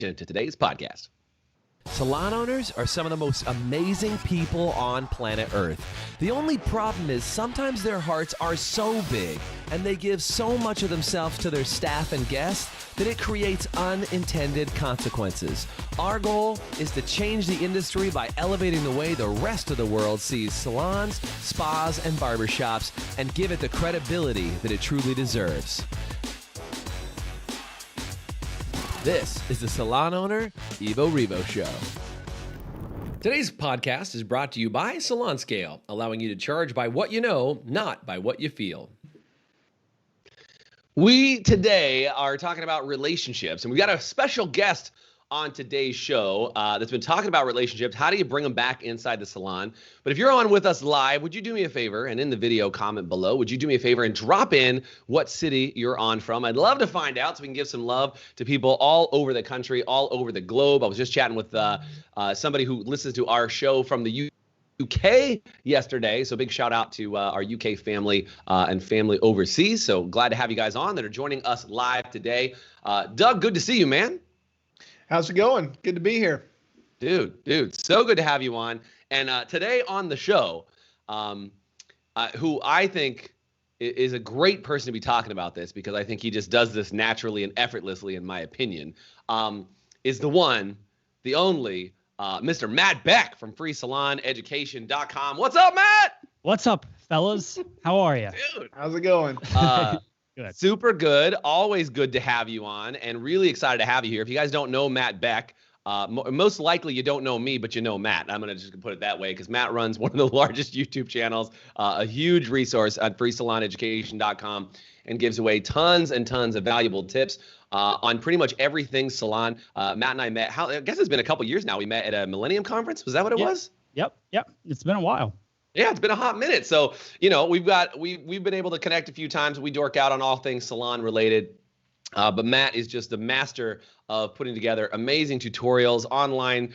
to today's podcast. Salon owners are some of the most amazing people on planet Earth. The only problem is sometimes their hearts are so big and they give so much of themselves to their staff and guests that it creates unintended consequences. Our goal is to change the industry by elevating the way the rest of the world sees salons, spas, and barbershops and give it the credibility that it truly deserves. This is the Salon Owner Revo Show. Today's podcast is brought to you by Salon Scale, allowing you to charge by what you know, not by what you feel. We today are talking about relationships, and we've got a special guest on today's show that's been talking about relationships. How do you bring them back inside the salon? But if you're on with us live, would you do me a favor, and in the video comment below, would you do me a favor and drop in what city you're on from? I'd love to find out so we can give some love to people all over the country, all over the globe. I was just chatting with somebody who listens to our show from the UK yesterday. So big shout out to our UK family and family overseas. So glad to have you guys on that are joining us live today. Doug, good to see you, man. How's it going? Good to be here. Dude, so good to have you on. And today on the show, who I think is a great person to be talking about this, because I think he just does this naturally and effortlessly, in my opinion, is the one, the only, Mr. Matt Beck from freesaloneducation.com. What's up, Matt? What's up, fellas? How are you? Dude. How's it going? Good. Super good. Always good to have you on, and really excited to have you here. If you guys don't know Matt Beck, most likely you don't know me, but you know Matt. I'm going to just put it that way because Matt runs one of the largest YouTube channels, a huge resource at freesaloneducation.com, and gives away tons and tons of valuable tips on pretty much everything salon. Matt and I met, I guess it's been a couple years now. We met at a Millennium Conference. Was that what it was? Yep. It's been a while. Yeah, it's been a hot minute. So, you know, we've been able to connect a few times. We dork out on all things salon related. But Matt is just a master of putting together amazing tutorials, online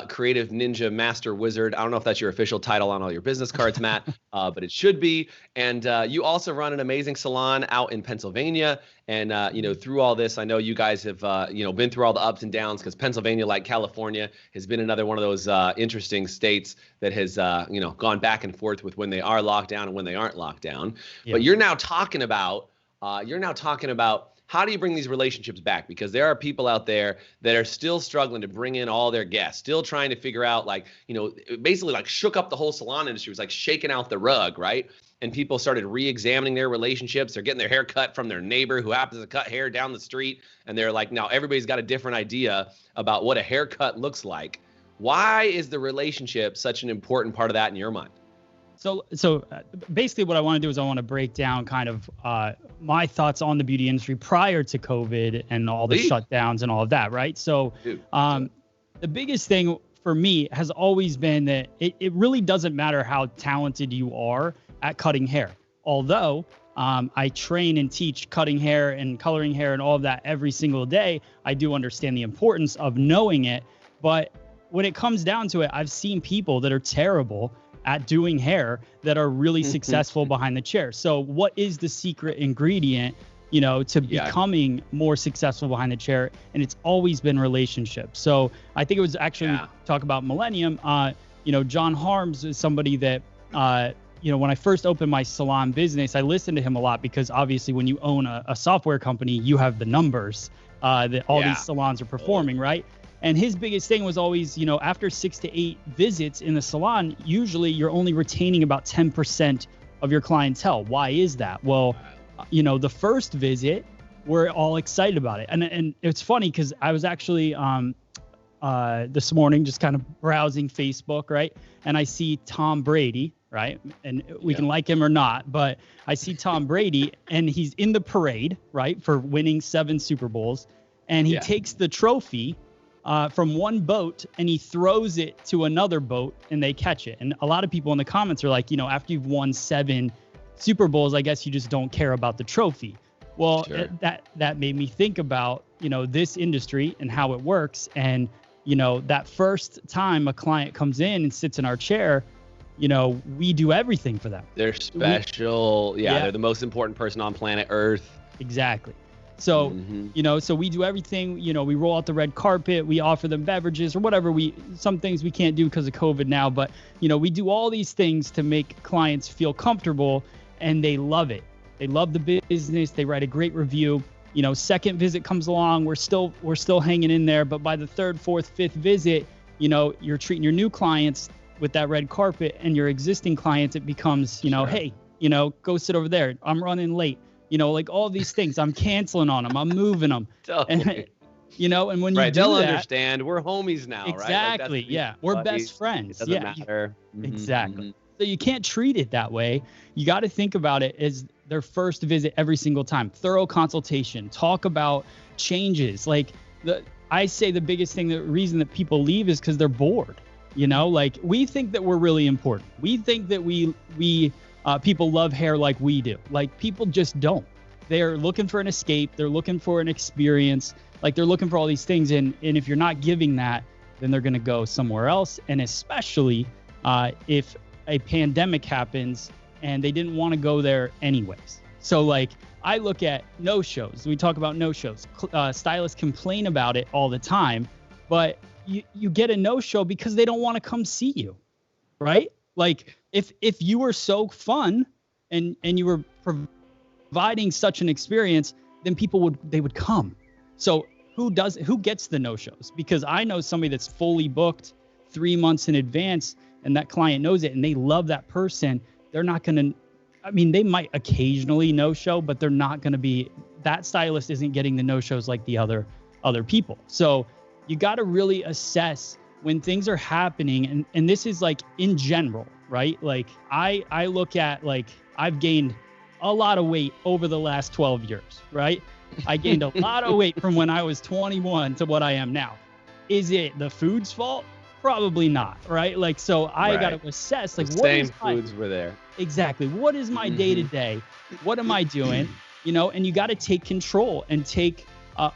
creative ninja master wizard. I don't know if that's your official title on all your business cards, Matt, but it should be. And you also run an amazing salon out in Pennsylvania. And, you know, through all this, I know you guys have, you know, been through all the ups and downs, because Pennsylvania, like California, has been another one of those interesting states that has, you know, gone back and forth with when they are locked down and when they aren't locked down. Yeah. But you're now talking about how do you bring these relationships back? Because there are people out there that are still struggling to bring in all their guests, still trying to figure out, like, you know, basically like shook up the whole salon industry. It was like shaking out the rug, right? And people started re-examining their relationships. They're getting their hair cut from their neighbor who happens to cut hair down the street. And they're like, now everybody's got a different idea about what a haircut looks like. Why is the relationship such an important part of that in your mind? So basically what I want to do is I want to break down kind of my thoughts on the beauty industry prior to COVID and all the shutdowns and all of that, right? So the biggest thing for me has always been that it really doesn't matter how talented you are at cutting hair. Although I train and teach cutting hair and coloring hair and all of that every single day, I do understand the importance of knowing it. But when it comes down to it, I've seen people that are terrible at doing hair that are really successful behind the chair. So what is the secret ingredient, you know, to becoming more successful behind the chair? And it's always been relationships. So I think it was actually, talk about Millennium, you know, John Harms is somebody that, you know, when I first opened my salon business, I listened to him a lot because obviously when you own a software company, you have the numbers that all these salons are performing, right? And his biggest thing was always, you know, after 6 to 8 visits in the salon, usually you're only retaining about 10% of your clientele. Why is that? Well, you know, the first visit, we're all excited about it. And it's funny because I was actually this morning just kind of browsing Facebook, right? And I see Tom Brady, right? And we can like him or not, but I see Tom Brady and he's in the parade, right? For winning 7 Super Bowls. And he takes the trophy from one boat and he throws it to another boat and they catch it. And a lot of people in the comments are like, you know, after you've won 7 Super Bowls, I guess you just don't care about the trophy. Well, that made me think about, you know, this industry and how it works. And, you know, that first time a client comes in and sits in our chair, you know, we do everything for them. They're special. They're the most important person on planet Earth. Exactly. So, so we do everything, we roll out the red carpet, we offer them beverages or whatever. Some things we can't do because of COVID now, but we do all these things to make clients feel comfortable, and they love it. They love the business. They write a great review. Second visit comes along, we're still hanging in there, but by the third, fourth, fifth visit, you're treating your new clients with that red carpet, and your existing clients, it becomes, hey, go sit over there. I'm running late. Like all these things, I'm canceling on them. I'm moving them. Totally. And when you do they'll that, understand we're homies now, exactly, right? Yeah, we're best friends. It doesn't matter. Exactly. So you can't treat it that way. You got to think about it as their first visit every single time. Thorough consultation. Talk about changes. Like I say the biggest thing, the reason that people leave is because they're bored. Like we think that we're really important. We think that people love hair like we do. Like people just don't. They're looking for an escape. They're looking for an experience. Like they're looking for all these things. And if you're not giving that, then they're going to go somewhere else. And especially if a pandemic happens and they didn't want to go there anyways. So like I look at no-shows. We talk about no-shows. Stylists complain about it all the time, but you get a no-show because they don't want to come see you, right? Like if you were so fun and you were providing such an experience, then they would come. So who gets the no-shows? Because I know somebody that's fully booked 3 months in advance, and that client knows it and they love that person. They're not going to, they might occasionally no-show, but they're not going to be, that stylist isn't getting the no-shows like the other people. So you got to really assess when things are happening. And this is like in general, right? Like I look at, like, I've gained a lot of weight over the last 12 years, right? I gained a lot of weight from when I was 21 to what I am now. Is it the food's fault? Probably not, right? Like, so I got to assess, like, what is my foods were there. Exactly. What is my day-to-day? What am I doing? And you got to take control and take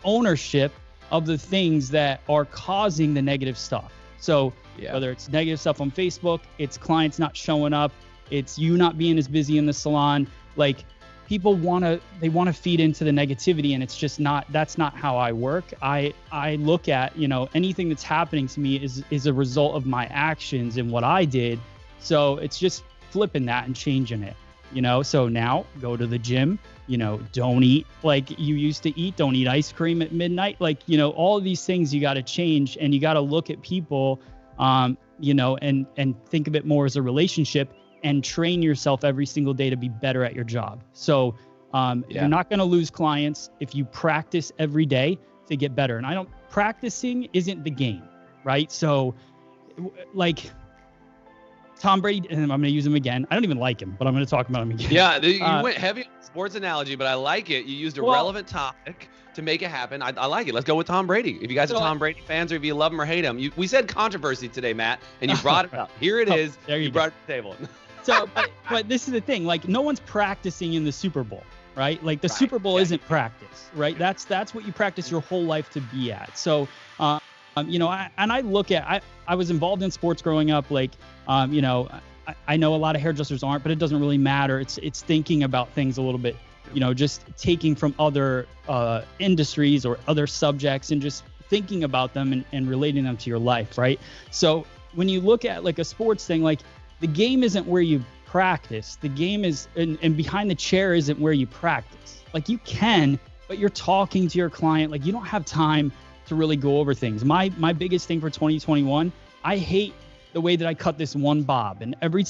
ownership of the things that are causing the negative stuff. So whether it's negative stuff on Facebook, it's clients not showing up, it's you not being as busy in the salon, like people want to feed into the negativity, and it's just not, that's not how I work. I look at, anything that's happening to me is a result of my actions and what I did. So it's just flipping that and changing it, so now go to the gym, don't eat like you used to eat, don't eat ice cream at midnight. Like, all of these things you got to change, and you got to look at people, and think of it more as a relationship, and train yourself every single day to be better at your job. So you're not going to lose clients if you practice every day to get better. And practicing isn't the game, right? So like Tom Brady, and I'm going to use him again. I don't even like him, but I'm going to talk about him again. Yeah, you went heavy on the sports analogy, but I like it. You used a relevant topic to make it happen. I like it. Let's go with Tom Brady. If you guys are Tom Brady fans, or if you love him or hate him, we said controversy today, Matt, and you brought it up. Here it is. There you brought it to the table. So, but this is the thing, like no one's practicing in the Super Bowl, right? Like the Super Bowl isn't practice, right? That's what you practice your whole life to be at. So, I look at, I was involved in sports growing up. Like, I know a lot of hairdressers aren't, but it doesn't really matter. It's thinking about things a little bit, just taking from other industries or other subjects and just thinking about them and relating them to your life, right? So when you look at like a sports thing, like, the game isn't where you practice. The game is, and behind the chair isn't where you practice. Like you can, but you're talking to your client. Like you don't have time to really go over things. My biggest thing for 2021, I hate the way that I cut this one bob. And every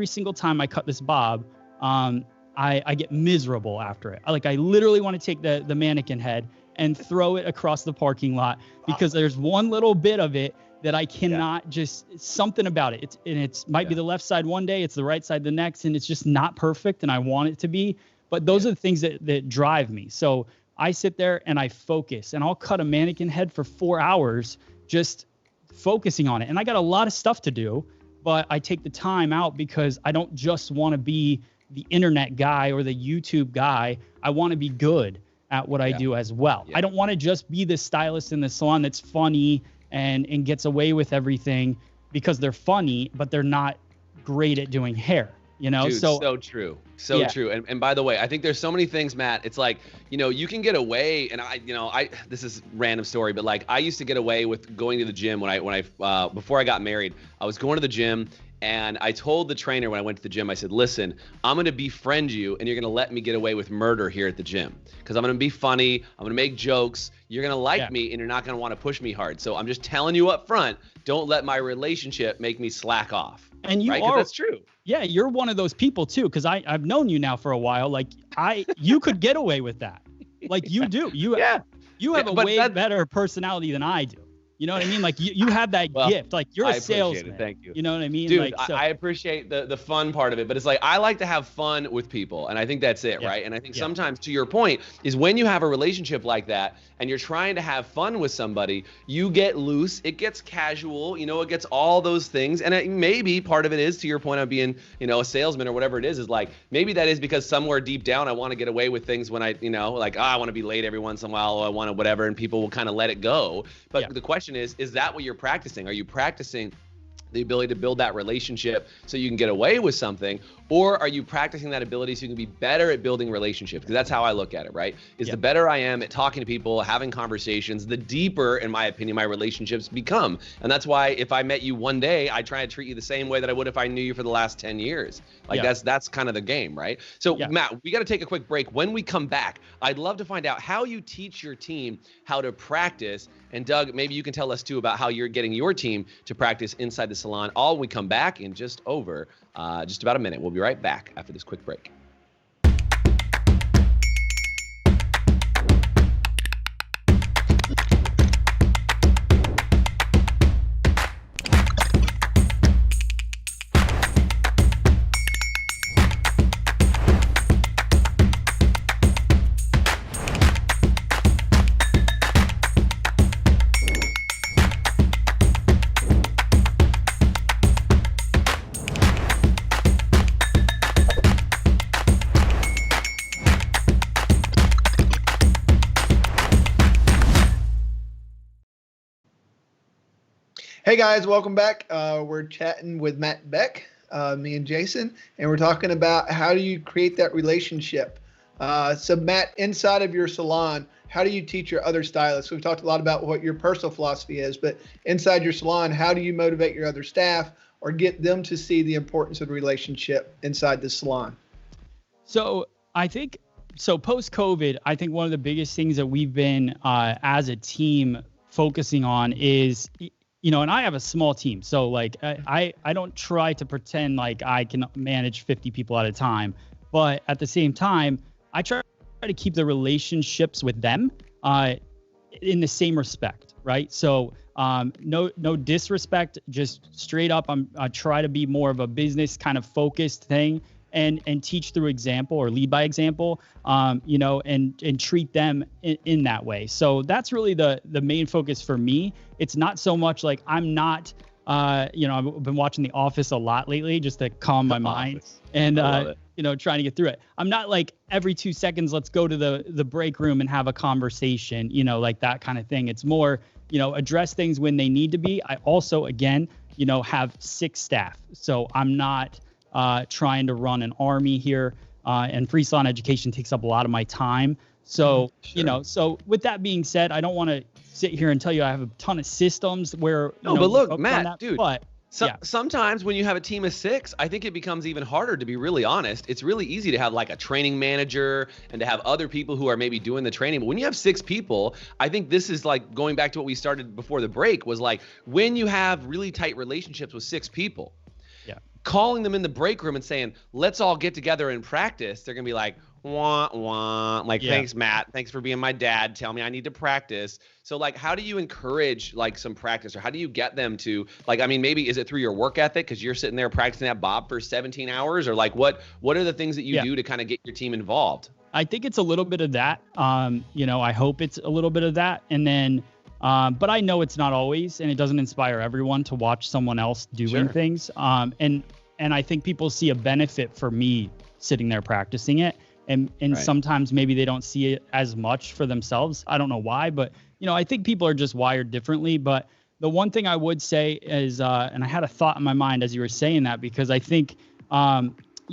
single time I cut this bob, I get miserable after it. I literally want to take the mannequin head and throw it across the parking lot because there's one little bit of it that I cannot just, something about it. It's might be the left side one day, it's the right side the next, and it's just not perfect, and I want it to be. But those are the things that drive me. So I sit there and I focus, and I'll cut a mannequin head for 4 hours just focusing on it. And I got a lot of stuff to do, but I take the time out because I don't just want to be the internet guy or the YouTube guy. I want to be good at what I do as well. I don't want to just be the stylist in the salon that's funny and gets away with everything because they're funny, but they're not great at doing hair. you know? Dude, so true. So true. And by the way, I think there's so many things, Matt. It's like, you can get away, and this is random story, but like I used to get away with going to the gym when I before I got married. I was going to the gym, and I told the trainer when I went to the gym, I said, listen, I'm going to befriend you, and you're going to let me get away with murder here at the gym. Because I'm going to be funny. I'm going to make jokes. You're going to like me, and you're not going to want to push me hard. So I'm just telling you up front, don't let my relationship make me slack off. And that's true. Yeah, you're one of those people, too, because I've known you now for a while. Like, you could get away with that. Like, you do. You have a way better personality than I do. You know what I mean? Like you have that gift. Like you're a salesman. Thank you. You know what I mean? Dude, like, I appreciate the fun part of it, but it's like I like to have fun with people, and I think that's it, right? And I think sometimes, to your point, is when you have a relationship like that and you're trying to have fun with somebody, you get loose, it gets casual, it gets all those things, and maybe part of it is, to your point of being, a salesman or whatever it is like maybe that is because somewhere deep down I want to get away with things when I, like I want to be late every once in a while, or I want to whatever, and people will kind of let it go. But the question is that what you're practicing? Are you practicing the ability to build that relationship so you can get away with something, or are you practicing that ability so you can be better at building relationships? Because that's how I look at it, right? The better I am at talking to people, having conversations, the deeper, in my opinion, my relationships become. And that's why if I met you one day, I try to treat you the same way that I would if I knew you for the last 10 years. Like that's kind of the game, right? So Matt, we got to take a quick break. When we come back, I'd love to find out how you teach your team how to practice. And Doug, maybe you can tell us too about how you're getting your team to practice inside the salon. All when we come back in just about a minute. We'll be right back after this quick break. Hey guys, welcome back. We're chatting with Matt Beck, me and Jason, and we're talking about how do you create that relationship. So Matt, inside of your salon, how do you teach your other stylists? We've talked a lot about what your personal philosophy is, but inside your salon, how do you motivate your other staff or get them to see the importance of the relationship inside the salon? So I think, post-COVID, I think one of the biggest things that we've been as a team focusing on is, and I have a small team. So like I don't try to pretend like I can manage 50 people at a time, but at the same time, I try to keep the relationships with them in the same respect, right? So no disrespect, just straight up. I try to be more of a business kind of focused thing and teach through example or lead by example, and treat them in that way. So that's really the main focus for me. It's not so much like I'm not, I've been watching The Office a lot lately just to calm my mind and, trying to get through it. I'm not like every 2 seconds, let's go to the break room and have a conversation, like that kind of thing. It's more, address things when they need to be. I also, again, have 6 staff. So I'm not trying to run an army here, and free salon education takes up a lot of my time. So, so with that being said, I don't want to sit here and tell you I have a ton of systems where, but look, Matt, dude, but sometimes when you have a team of 6, I think it becomes even harder, to be really honest. It's really easy to have like a training manager and to have other people who are maybe doing the training. But when you have 6 people, I think this is like going back to what we started before the break, was like when you have really tight relationships with 6 people, calling them in the break room and saying, let's all get together and practice, they're going to be like, wah, wah. Like, thanks, Matt. Thanks for being my dad. Tell me I need to practice. So, like, how do you encourage, like, some practice? Or how do you get them to, like, I mean, maybe is it through your work ethic because you're sitting there practicing that bob for 17 hours? Or, like, what are the things that you do to kind of get your team involved? I think it's a little bit of that. I hope it's a little bit of that. And then, but I know it's not always, and it doesn't inspire everyone to watch someone else doing things. And I think people see a benefit for me sitting there practicing it. And sometimes maybe they don't see it as much for themselves. I don't know why, but, I think people are just wired differently. But the one thing I would say is, and I had a thought in my mind as you were saying that, because I think,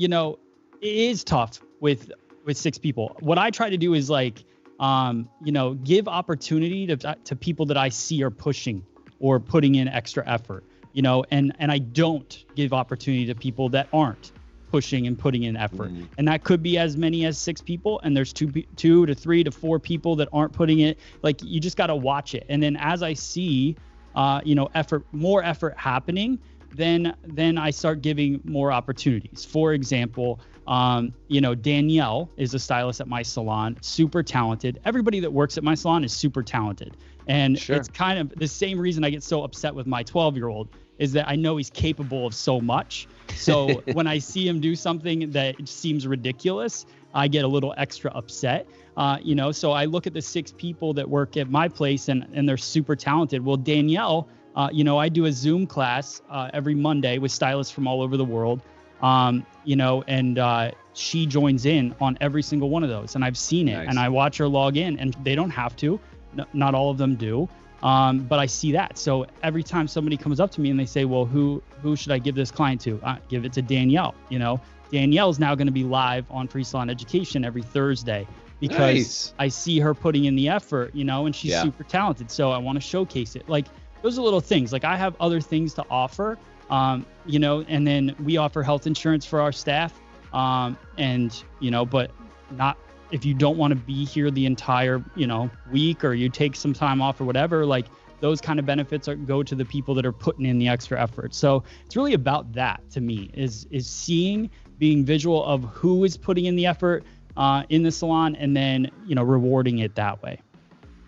you know, it is tough with 6 people. What I try to do is like, you know, give opportunity to people that I see are pushing or putting in extra effort, you know, and I don't give opportunity to people that aren't pushing and putting in effort. And that could be as many as 6 people. And there's 2 to 3 to 4 people that aren't putting it. Like, you just got to watch it. And then as I see, you know, more effort happening, then I start giving more opportunities. For example, you know, Danielle is a stylist at my salon, super talented. Everybody that works at my salon is super talented. And it's kind of the same reason I get so upset with my 12-year-old is that I know he's capable of so much. So when I see him do something that seems ridiculous, I get a little extra upset. You know, so I look at the 6 people that work at my place and they're super talented. Well, Danielle, you know, I do a Zoom class every Monday with stylists from all over the world, you know, and she joins in on every single one of those. And I've seen it and I watch her log in, and they don't have to. Not all of them do. But I see that. So every time somebody comes up to me and they say, well, who should I give this client to? Give it to Danielle. You know, Danielle's now going to be live on Free Salon Education every Thursday because I see her putting in the effort, you know, and she's super talented. So I want to showcase it. Like, those are little things. Like, I have other things to offer, you know, and then we offer health insurance for our staff. And, you know, but not, if you don't want to be here the entire, you know, week, or you take some time off or whatever, like, those kind of benefits go to the people that are putting in the extra effort. So it's really about that, to me, is seeing, being visual of who is putting in the effort in the salon, and then, you know, rewarding it that way.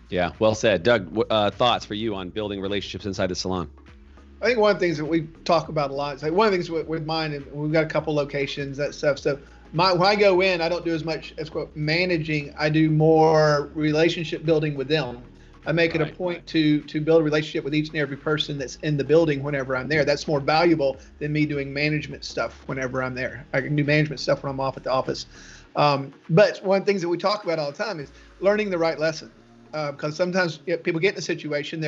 Yeah, well said. Doug, thoughts for you on building relationships inside the salon? I think one of the things that we talk about a lot is, like, one of the things with mine, and we've got a couple locations, that stuff. So when I go in, I don't do as much as quote managing. I do more relationship building with them. I make it a point to build a relationship with each and every person that's in the building whenever I'm there. That's more valuable than me doing management stuff whenever I'm there. I can do management stuff when I'm off at the office. But one of the things that we talk about all the time is learning the right lesson. Because sometimes people get in a situation,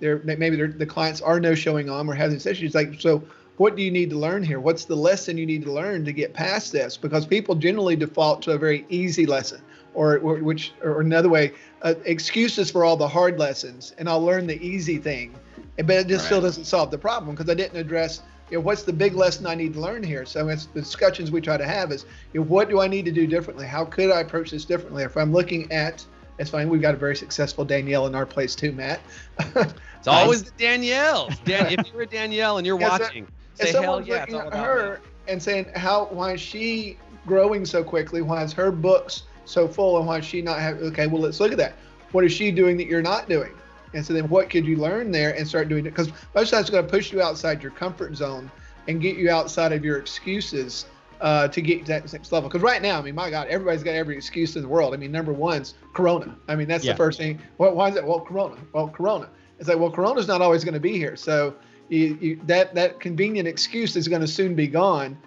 maybe the clients are no showing on or having these issues. Like, so what do you need to learn here? What's the lesson you need to learn to get past this? Because people generally default to a very easy lesson, or another way, excuses for all the hard lessons, and I'll learn the easy thing, but it just still doesn't solve the problem because I didn't address, you know, what's the big lesson I need to learn here. So it's the discussions we try to have is, you know, what do I need to do differently? How could I approach this differently? If I'm looking at, it's funny, we've got a very successful Danielle in our place too, Matt. It's always the Danielle. If you're a Danielle and you're watching, say hell yeah. It's all about her and saying, why is she growing so quickly? Why is her books so full, and why is she not having? Okay, well, let's look at that. What is she doing that you're not doing? And so then what could you learn there and start doing it? Because most times it's going to push you outside your comfort zone and get you outside of your excuses to get to that next level. Because right now, I mean, my God, everybody's got every excuse in the world. I mean, number one's Corona. I mean, that's the first thing. Why is that? Well, Corona. Well, Corona. It's like, well, Corona's not always going to be here. So that convenient excuse is going to soon be gone.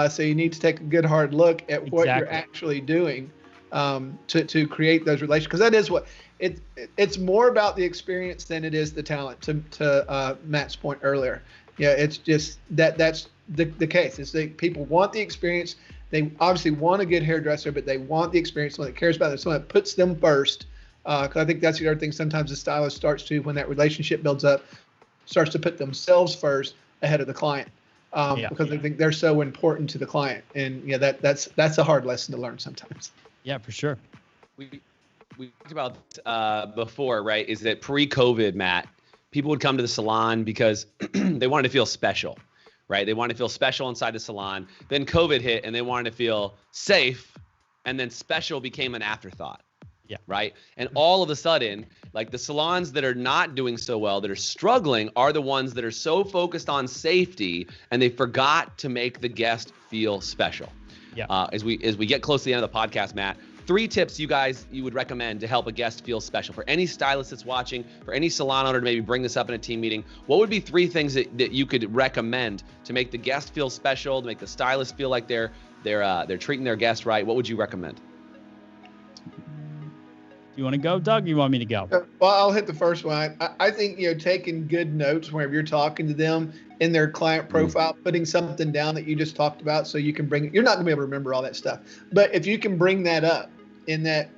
So you need to take a good hard look at what you're actually doing to create those relations. Because that is what it's more about the experience than it is the talent. To Matt's point earlier, yeah, it's just that's the case. It's that people want the experience. They obviously want a good hairdresser, but they want the experience. Someone that cares about it, someone that puts them first. Because I think that's the other thing. Sometimes the stylist starts to, when that relationship builds up, starts to put themselves first ahead of the client. Because they think they're so important to the client, and that's a hard lesson to learn sometimes. Yeah, for sure. We talked about before, right? Is that pre-COVID, Matt? People would come to the salon because they wanted to feel special, right? They wanted to feel special inside the salon. Then COVID hit, and they wanted to feel safe, and then special became an afterthought. Yeah. Right. And all of a sudden, like, the salons that are not doing so well, that are struggling, are the ones that are so focused on safety, and they forgot to make the guest feel special. Yeah. As we get close to the end of the podcast, Matt, 3 tips you would recommend to help a guest feel special. For any stylist that's watching, for any salon owner to maybe bring this up in a team meeting, what would be 3 things that you could recommend to make the guest feel special, to make the stylist feel like they're treating their guest right? What would you recommend? You want to go, Doug? Or you want me to go? Well, I'll hit the first one. I think, taking good notes whenever you're talking to them in their client profile, putting something down that you just talked about, so you can you're not gonna be able to remember all that stuff, but if you can bring that up in that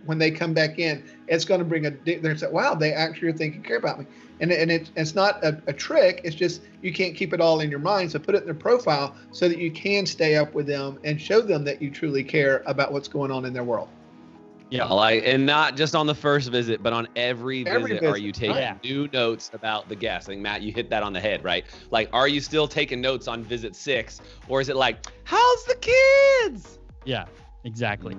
when they come back in, it's going to bring they're say, wow, they actually are thinking care about me. And it's not a trick. It's just you can't keep it all in your mind. So put it in their profile so that you can stay up with them and show them that you truly care about what's going on in their world. Yeah, and not just on the first visit, but on every visit. Are you taking new notes about the guest? I think, Matt, you hit that on the head, right? Like, are you still taking notes on visit 6, or is it like, how's the kids? Yeah, exactly.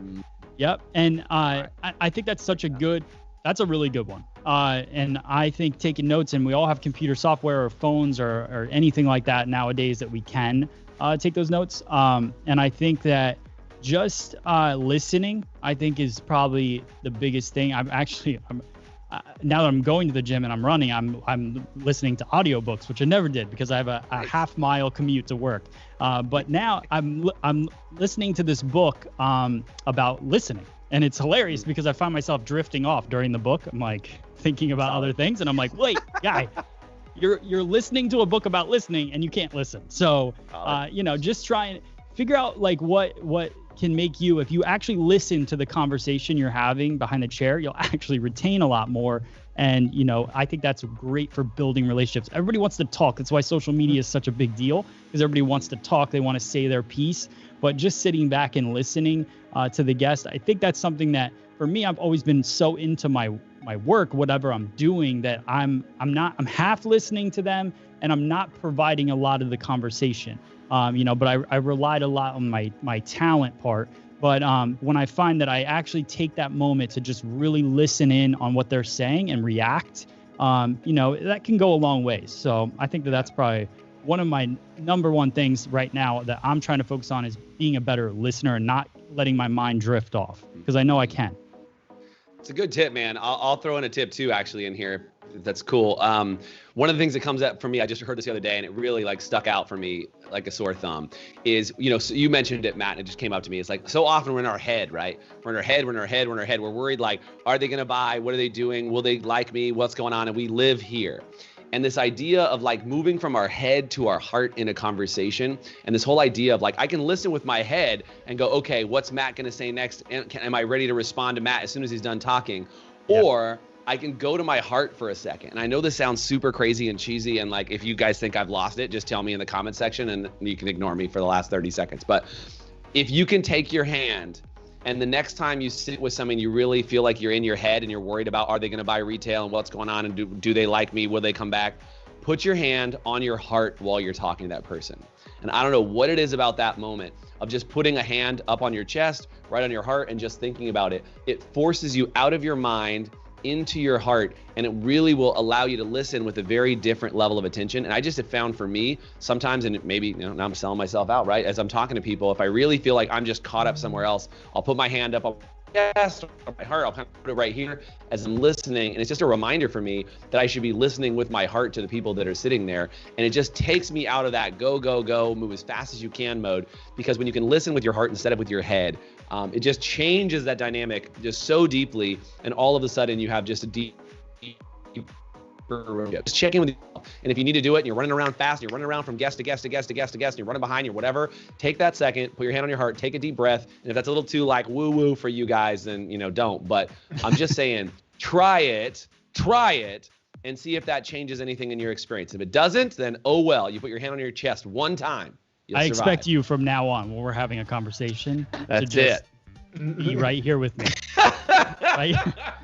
Yep. And I think that's that's a really good one. And I think taking notes, and we all have computer software or phones or anything like that nowadays that we can take those notes. And I think that just listening, I think, is probably the biggest thing. Now that I'm going to the gym and I'm running, I'm listening to audiobooks, which I never did because I have a half-mile commute to work. But now I'm listening to this book about listening, and it's hilarious because I find myself drifting off during the book. I'm like thinking about other things, and I'm like, wait, guy, you're listening to a book about listening, and you can't listen. So just try and figure out like what can make you, if you actually listen to the conversation you're having behind the chair, you'll actually retain a lot more. And, I think that's great for building relationships. Everybody wants to talk. That's why social media is such a big deal, because everybody wants to talk. They want to say their piece. But just sitting back and listening to the guest, I think that's something that, for me, I've always been so into my work, whatever I'm doing, that I'm half listening to them, and I'm not providing a lot of the conversation. But I relied a lot on my talent part. But when I find that I actually take that moment to just really listen in on what they're saying and react, that can go a long way. So I think that's probably one of my number one things right now that I'm trying to focus on, is being a better listener and not letting my mind drift off, because I know I can. It's a good tip, man. I'll throw in a tip too, actually, in here. That's cool. One of the things that comes up for me, I just heard this the other day, and it really stuck out for me like a sore thumb, is, so you mentioned it, Matt, and it just came up to me. It's like, so often we're in our head, right? We're in our head. We're worried, like, are they going to buy? What are they doing? Will they like me? What's going on? And we live here. And this idea of like moving from our head to our heart in a conversation, and this whole idea of like, I can listen with my head and go, okay, what's Matt going to say next? Am I ready to respond to Matt as soon as he's done talking? Yep. Or I can go to my heart for a second. And I know this sounds super crazy and cheesy, and like, if you guys think I've lost it, just tell me in the comment section, and you can ignore me for the last 30 seconds. But if you can take your hand, and the next time you sit with someone, you really feel like you're in your head and you're worried about, are they going to buy retail and what's going on, and do they like me? Will they come back? Put your hand on your heart while you're talking to that person. And I don't know what it is about that moment of just putting a hand up on your chest, right on your heart, and just thinking about it. It forces you out of your mind into your heart, and it really will allow you to listen with a very different level of attention. And I just have found, for me, sometimes, and maybe now I'm selling myself out, right? As I'm talking to people, if I really feel like I'm just caught up somewhere else, I'll put my hand up on my chest or my heart. I'll kind of put it right here as I'm listening, and it's just a reminder for me that I should be listening with my heart to the people that are sitting there. And it just takes me out of that go, move as fast as you can mode, because when you can listen with your heart instead of with your head, it just changes that dynamic just so deeply, and all of a sudden you have just a deeper just checking with yourself. And if you need to do it and you're running around fast, you're running around from guest to guest to guest to guest to guest, and you're running behind you, whatever, take that second, put your hand on your heart, take a deep breath. And if that's a little too like woo for you guys, then don't. But I'm just saying, try it and see if that changes anything in your experience. If it doesn't, then oh well, you put your hand on your chest one time. I expect you from now on, when we're having a conversation, that's to just be right here with me. Right?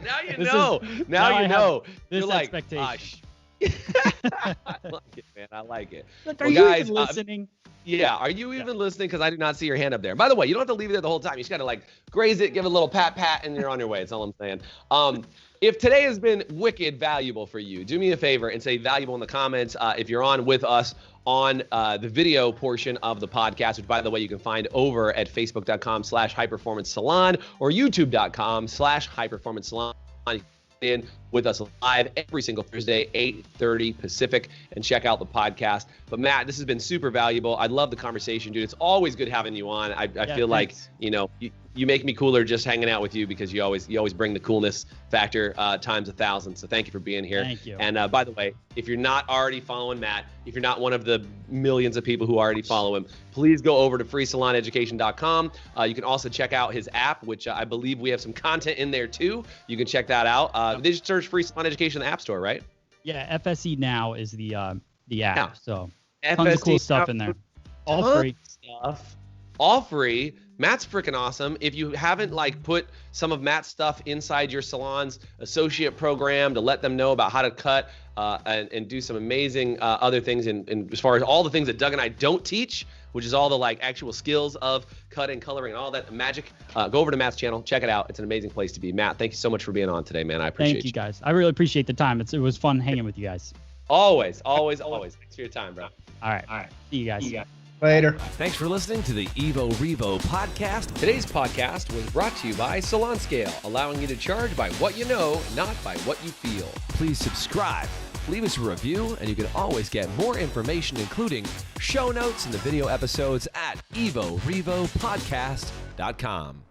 Now you know. Now you know. This You're expectation. I like it, man. I like it. Look, are you guys listening? Yeah. Are you even listening? Because I do not see your hand up there. By the way, you don't have to leave it there the whole time. You just got to like graze it, give it a little pat, and you're on your way. That's all I'm saying. If today has been wicked valuable for you, do me a favor and say valuable in the comments. If you're on with us on the video portion of the podcast, which, by the way, you can find over at facebook.com/highperformancesalon or youtube.com/highperformancesalon. In with us live every single Thursday, 8:30 Pacific, and check out the podcast. But Matt, this has been super valuable. I love the conversation, dude. It's always good having you on. I feel like, you know, you make me cooler just hanging out with you because you always bring the coolness factor times 1,000. So thank you for being here. Thank you. And by the way, if you're not already following Matt, if you're not one of the millions of people who already follow him, please go over to freesaloneducation.com. You can also check out his app, which I believe we have some content in there too. You can check that out. They just search Free Salon Education in the App Store, right? Yeah, FSE Now is the app. Yeah. So FSE tons of cool stuff in there. All free. All free. Matt's freaking awesome. If you haven't like put some of Matt's stuff inside your salon's associate program to let them know about how to cut and do some amazing other things in as far as all the things that Doug and I don't teach, which is all the like actual skills of cutting, coloring, and all that magic, go over to Matt's channel, check it out. It's an amazing place to be. Matt, thank you so much for being on today, man. I appreciate Thank you guys. I really appreciate the time. It was fun hanging with you guys. Always. Thanks for your time, bro. All right. See you guys. Later. Thanks for listening to the Revo podcast. Today's podcast was brought to you by Salon Scale, allowing you to charge by what you know, not by what you feel. Please subscribe, leave us a review, and you can always get more information, including show notes and the video episodes at evorevopodcast.com.